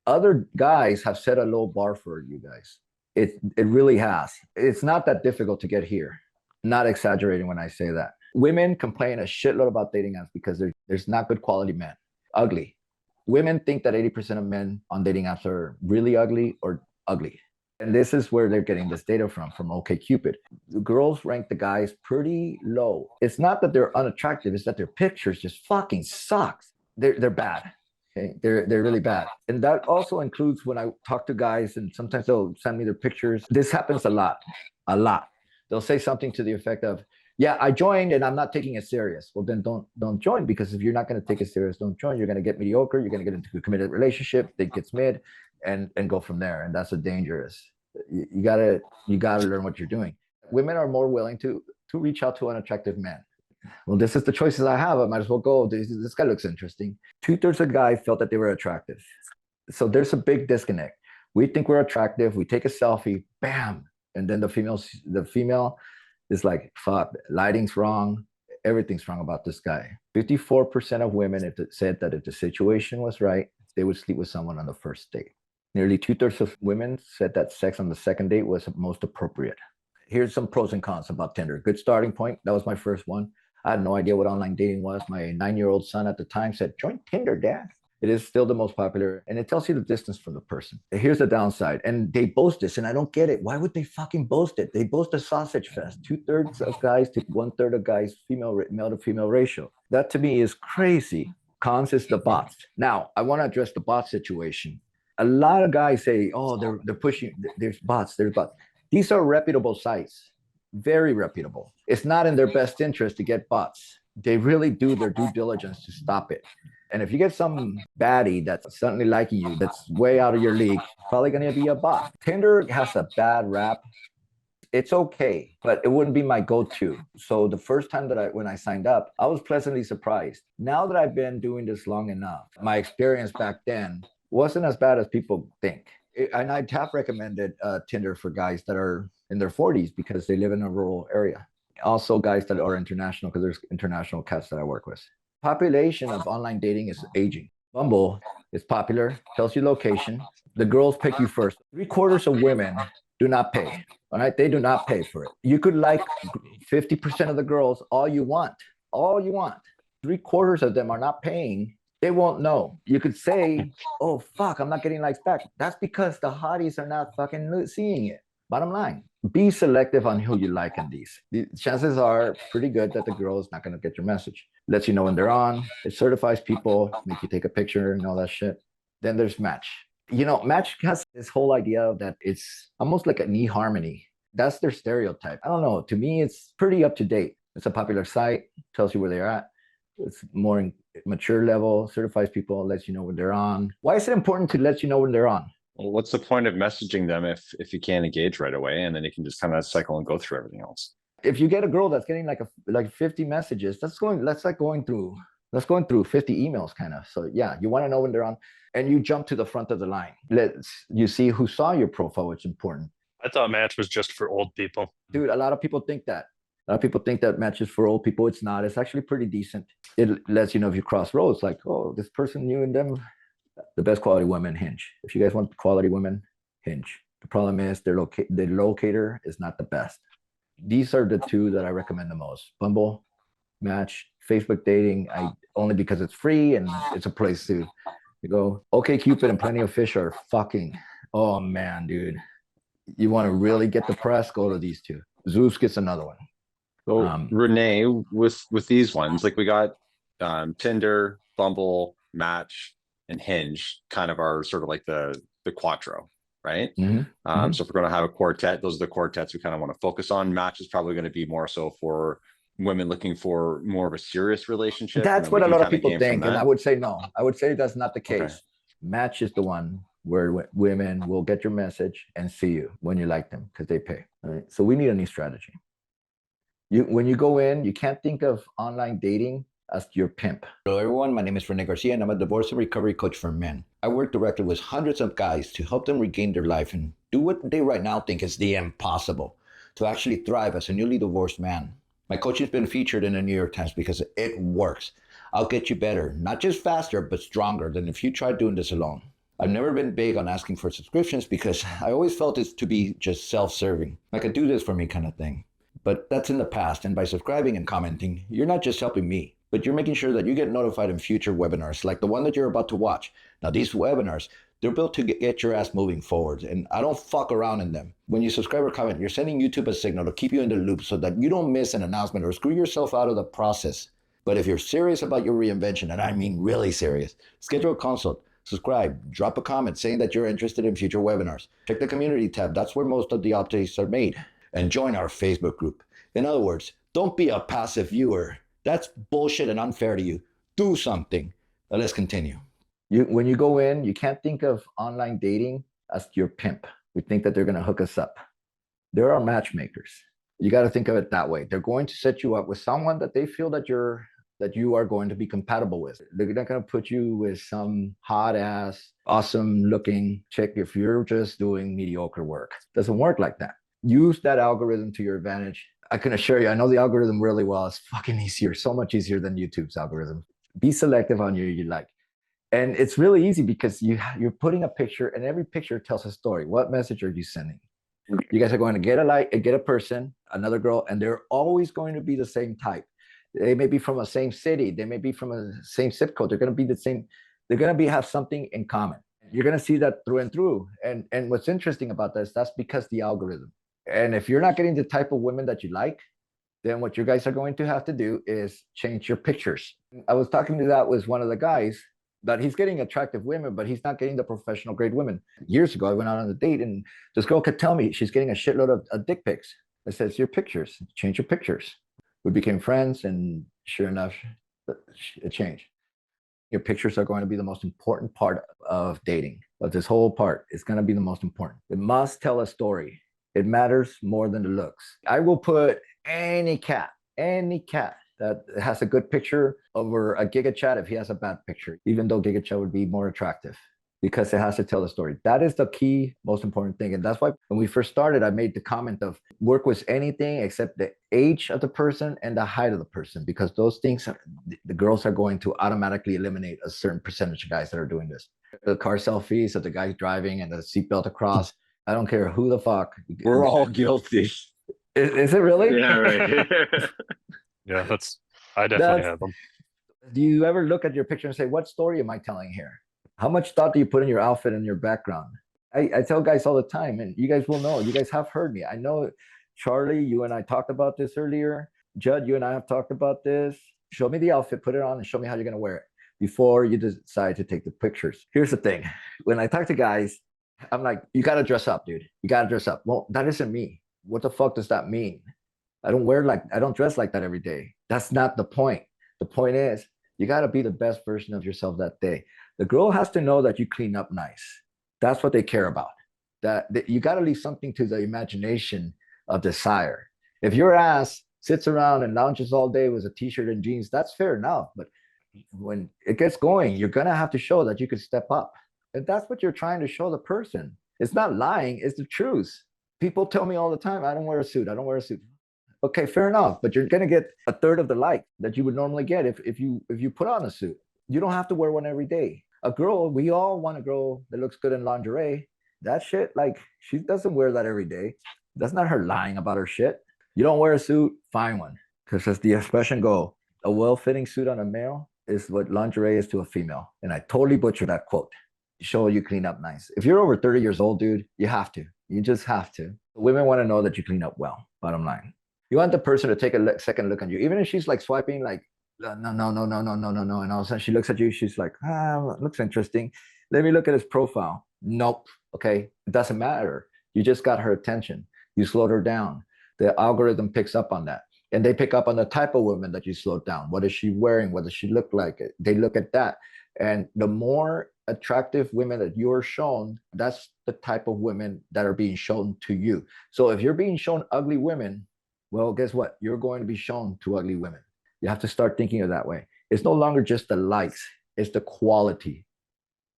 Other guys have set a low bar for you guys. It really has. It's not that difficult to get here. Not exaggerating when I say that. Women complain a shitload about dating apps because there's not good quality men. Ugly. Women think that 80% of men on dating apps are really ugly or ugly. And this is where they're getting this data from OkCupid. The girls rank the guys pretty low. It's not that they're unattractive, it's that their pictures just fucking sucks. They're bad. Okay, they're really bad. And that also includes when I talk to guys and sometimes they'll send me their pictures. This happens a lot, a lot. They'll say something to the effect of, yeah, I joined and I'm not taking it serious. Well, then don't join, because if you're not going to take it serious, don't join. You're going to get mediocre. You're going to get into a committed relationship. It gets mid, and go from there. And that's a dangerous. You gotta learn what you're doing. Women are more willing to reach out to unattractive men. Well, this is the choices I have. I might as well go. This guy looks interesting. 2/3 of guys felt that they were attractive. So there's a big disconnect. We think we're attractive. We take a selfie, bam, and then the female is like, fuck, lighting's wrong. Everything's wrong about this guy. 54% of women said that if the situation was right, they would sleep with someone on the first date. Nearly 2/3 of women said that sex on the second date was most appropriate. Here's some pros and cons about Tinder. Good starting point. That was my first one. I had no idea what online dating was. My 9-year-old son at the time said, join Tinder, Dad. It is still the most popular, and it tells you the distance from the person. Here's the downside, and they boast this, and I don't get it. Why would they fucking boast it? They boast a sausage fest. 2/3 of guys to 1/3 of guys, male to female ratio. That to me is crazy. Cons is the bots. Now, I want to address the bot situation. A lot of guys say, oh, they're pushing, there's bots. These are reputable sites, very reputable. It's not in their best interest to get bots. They really do their due diligence to stop it. And if you get some baddie that's suddenly liking you, that's way out of your league, probably going to be a bot. Tinder has a bad rap. It's okay, but it wouldn't be my go-to. So the first time when I signed up, I was pleasantly surprised. Now that I've been doing this long enough, my experience back then wasn't as bad as people think. And I have recommended Tinder for guys that are in their 40s because they live in a rural area. Also guys that are international, because there's international cats that I work with. Population of online dating is aging. Bumble is popular, tells you location. The girls pick you first. 3/4 of women do not pay. All right, they do not pay for it. You could like 50% of the girls all you want. 3/4 of them are not paying. They won't know. You could say, oh, fuck, I'm not getting likes back. That's because the hotties are not fucking seeing it. Bottom line, be selective on who you like in these. The chances are pretty good that the girl is not going to get your message. Lets you know when they're on. It certifies people, make you take a picture and all that shit. Then there's Match. Match has this whole idea that it's almost like an eHarmony. That's their stereotype. I don't know. To me, it's pretty up to date. It's a popular site, tells you where they're at. It's more mature level, certifies people, lets you know when they're on. Why is it important to let you know when they're on? Well, what's the point of messaging them if you can't engage right away, and then you can just kind of cycle and go through everything else? If you get a girl that's getting like 50 messages, that's going through 50 emails kind of. So yeah, you want to know when they're on, and you jump to the front of the line. You see who saw your profile, which is important. I thought Match was just for old people. Dude, a lot of people think that. A lot of people think that Match is for old people. It's not. It's actually pretty decent. It lets you know if you cross roads, like, oh, this person, you and them. The best quality women, Hinge. If you guys want quality women, Hinge. The problem is the locator is not the best. These are the two that I recommend the most. Bumble, Match, Facebook dating, only because it's free and it's a place to go. OkCupid and Plenty of Fish are fucking, oh man, dude. You want to really get the press, go to these two. Zeus gets another one. So Renee, with these ones, like we got Tinder, Bumble, Match, and Hinge kind of are sort of like the quattro, right? Mm-hmm. So if we're going to have a quartet, those are the quartets we kind of want to focus on. Match is probably going to be more so for women looking for more of a serious relationship. That's what a lot of people think, and I would say no. I would say that's not the case. Okay. Match is the one where women will get your message and see you when you like them because they pay. All right? So we need a new strategy. When you go in, you can't think of online dating as your pimp. Hello everyone, my name is Rene Garcia and I'm a divorce and recovery coach for men. I work directly with hundreds of guys to help them regain their life and do what they right now think is the impossible, to actually thrive as a newly divorced man. My coaching has been featured in the New York Times because it works. I'll get you better, not just faster, but stronger than if you tried doing this alone. I've never been big on asking for subscriptions because I always felt it to be just self-serving, like a do this for me kind of thing. But that's in the past, and by subscribing and commenting, you're not just helping me, but you're making sure that you get notified in future webinars like the one that you're about to watch. Now, these webinars, they're built to get your ass moving forward, and I don't fuck around in them. When you subscribe or comment, you're sending YouTube a signal to keep you in the loop so that you don't miss an announcement or screw yourself out of the process. But if you're serious about your reinvention, and I mean really serious, schedule a consult, subscribe, drop a comment saying that you're interested in future webinars. Check the community tab. That's where most of the updates are made. And join our Facebook group. In other words, don't be a passive viewer. That's bullshit and unfair to you. Do something. Now let's continue. When you go in, you can't think of online dating as your pimp. We think that they're going to hook us up. There are matchmakers. You got to think of it that way. They're going to set you up with someone that they feel that you are going to be compatible with. They're not going to put you with some hot ass, awesome looking chick if you're just doing mediocre work. It doesn't work like that. Use that algorithm to your advantage. I can assure you, I know the algorithm really well. It's fucking easier, so much easier than YouTube's algorithm. Be selective on you like. And it's really easy because you're putting a picture, and every picture tells a story. What message are you sending? You guys are going to get a person, another girl, and they're always going to be the same type. They may be from the same city. They may be from the same zip code. They're going to be the same. They're going to have something in common. You're going to see that through and through. And what's interesting about this, that's because the algorithm. And if you're not getting the type of women that you like, then what you guys are going to have to do is change your pictures. I was talking to that with one of the guys that he's getting attractive women, but he's not getting the professional grade women. Years ago, I went out on a date and this girl could tell me she's getting a shitload of dick pics. I said, it's your pictures, change your pictures. We became friends, and sure enough, it changed. Your pictures are going to be the most important part of dating. But this whole part is going to be the most important. It must tell a story. It matters more than the looks. I will put any cat that has a good picture over a Giga Chat if he has a bad picture, even though Giga Chat would be more attractive, because it has to tell the story. That is the key, most important thing. And that's why when we first started, I made the comment of work with anything except the age of the person and the height of the person, because those things, the girls are going to automatically eliminate a certain percentage of guys that are doing this. The car selfies of the guy driving and the seatbelt across. I don't care who the fuck. We're all guilty. Is it really? Yeah, right. Yeah, I definitely That's, have them. do you ever look at your picture and say, what story am I telling here? How much thought do you put in your outfit and your background? I tell guys all the time, and you guys will know, you guys have heard me. I know, Charlie, you and I talked about this earlier. Judd, you and I have talked about this. Show me the outfit, put it on, and show me how you're going to wear it before you decide to take the pictures. Here's the thing. When I talk to guys, I'm like, you got to dress up, dude. You got to dress up. Well, that isn't me. What the fuck does that mean? I don't dress like that every day. That's not the point. The point is, you got to be the best version of yourself that day. The girl has to know that you clean up nice. That's what they care about. That you got to leave something to the imagination of desire. If your ass sits around and lounges all day with a t-shirt and jeans, that's fair enough. But when it gets going, you're going to have to show that you could step up. And that's what you're trying to show the person. It's not lying, it's the truth. People tell me all the time, I don't wear a suit. I don't wear a suit. Okay, fair enough. But you're going to get a third of the like that you would normally get if you put on a suit. You don't have to wear one every day. A girl, we all want a girl that looks good in lingerie. That shit, like, she doesn't wear that every day. That's not her lying about her shit. You don't wear a suit, find one. Because as the expression go, a well-fitting suit on a male is what lingerie is to a female. And I totally butchered that quote. Show you clean up nice. If you're over 30 years old, dude, you have to. You just have to. Women want to know that you clean up well, bottom line. You want the person to take a second look at you, even if she's like swiping, like, no. And all of a sudden she looks at you, she's like, looks interesting. Let me look at his profile. Nope. Okay. It doesn't matter. You just got her attention. You slowed her down. The algorithm picks up on that. And they pick up on the type of woman that you slowed down. What is she wearing? What does she look like? They look at that. And the more attractive women that you're shown, that's the type of women that are being shown to you. So if you're being shown ugly women, well, guess what? You're going to be shown to ugly women. You have to start thinking of that way. It's no longer just the likes, it's the quality.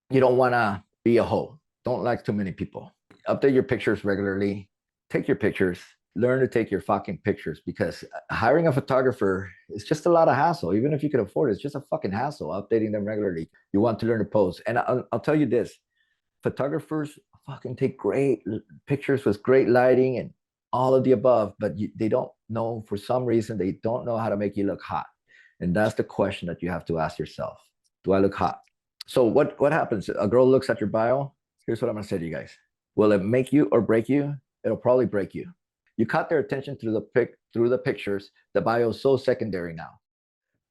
You don't want to be a hoe. Don't like too many people. Update your pictures regularly. Take your pictures. Learn to take your fucking pictures, because hiring a photographer is just a lot of hassle. Even if you can afford it, it's just a fucking hassle updating them regularly. You want to learn to pose. And I'll tell you this, Photographers fucking take great pictures with great lighting and all of the above, but they don't know, for some reason, they don't know how to make you look hot. And that's the question that you have to ask yourself. Do I look hot? So what happens? A girl looks at your bio. Here's what I'm gonna say to you guys. Will it make you or break you? It'll probably break you. You caught their attention through the pictures. The bio is so secondary now.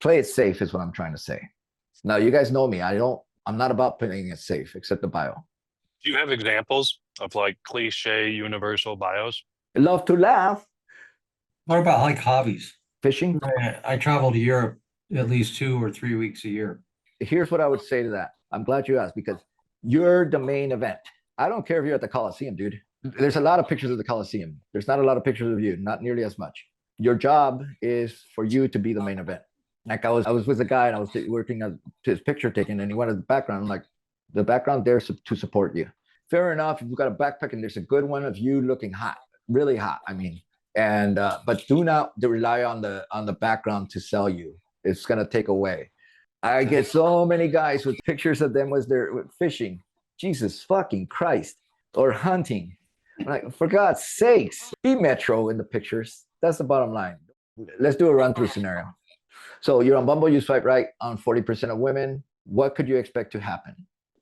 Play it safe is what I'm trying to say. Now you guys know me. I'm not about playing it safe, except the bio. Do you have examples of like cliche universal bios? Love to laugh. What about like hobbies? Fishing. I travel to Europe at least 2 or 3 weeks a year. Here's what I would say to that. I'm glad you asked, because you're the main event. I don't care if you're at the Coliseum, dude. There's a lot of pictures of the Coliseum. There's not a lot of pictures of you, not nearly as much. Your job is for you to be the main event. Like I was with a guy and I was working to his picture taken, and he wanted the background. I'm like, the background there to support you. Fair enough. If you've got a backpack and there's a good one of you looking hot, really hot. I mean, and but do not rely on the background to sell you. It's gonna take away. I get so many guys with pictures of them with fishing. Jesus fucking Christ. Or hunting. I'm like, for God's sakes, be metro in the pictures. That's the bottom line. Let's do a run through scenario. So you're on Bumble, you swipe right on 40% of women. What could you expect to happen?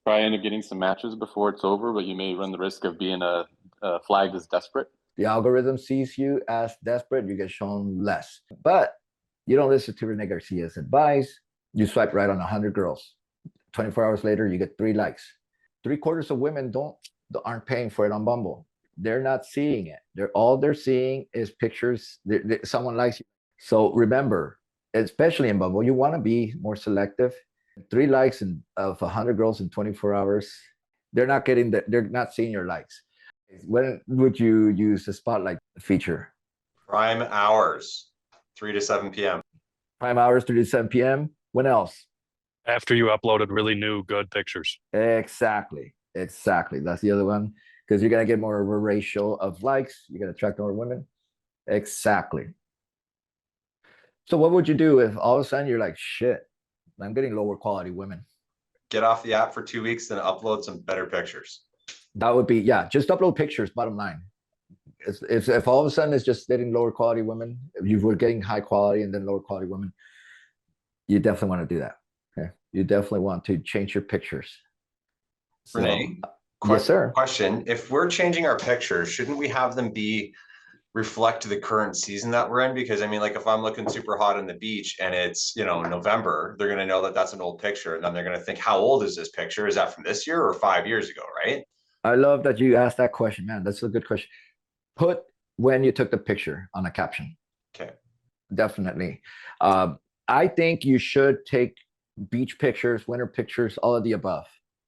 Probably end up getting some matches before it's over, but you may run the risk of being flagged as desperate. The algorithm sees you as desperate, you get shown less. But you don't listen to Rene Garcia's advice. You swipe right on 100 girls. 24 hours later, you get 3 likes. 3/4 of women aren't paying for it on Bumble. They're not seeing it. All they're seeing is pictures. Someone likes you. So remember, especially in Bumble, you want to be more selective. 3 likes of 100 girls in 24 hours. They're not seeing your likes. When would you use the spotlight feature? Prime hours, 3 to 7 p.m. Prime hours, 3 to 7 p.m. When else? After you uploaded really new good pictures. Exactly. That's the other one. Because you're going to get more of a ratio of likes. You're going to attract more women. Exactly. So what would you do if all of a sudden you're like, shit, I'm getting lower quality women? Get off the app for 2 weeks and upload some better pictures. That would be, yeah, just upload pictures, bottom line. If all of a sudden it's just getting lower quality women, if you were getting high quality and then lower quality women, you definitely want to do that. Okay. You definitely want to change your pictures. So, Renee, yes, sir. Question. If we're changing our pictures, shouldn't we have them reflect the current season that we're in? Because I mean, like if I'm looking super hot on the beach and it's, November, they're going to know that that's an old picture. And then they're going to think, how old is this picture? Is that from this year or 5 years ago? Right. I love that you asked that question, man. That's a good question. Put when you took the picture on a caption. Okay. Definitely. I think you should take beach pictures, winter pictures, all of the above.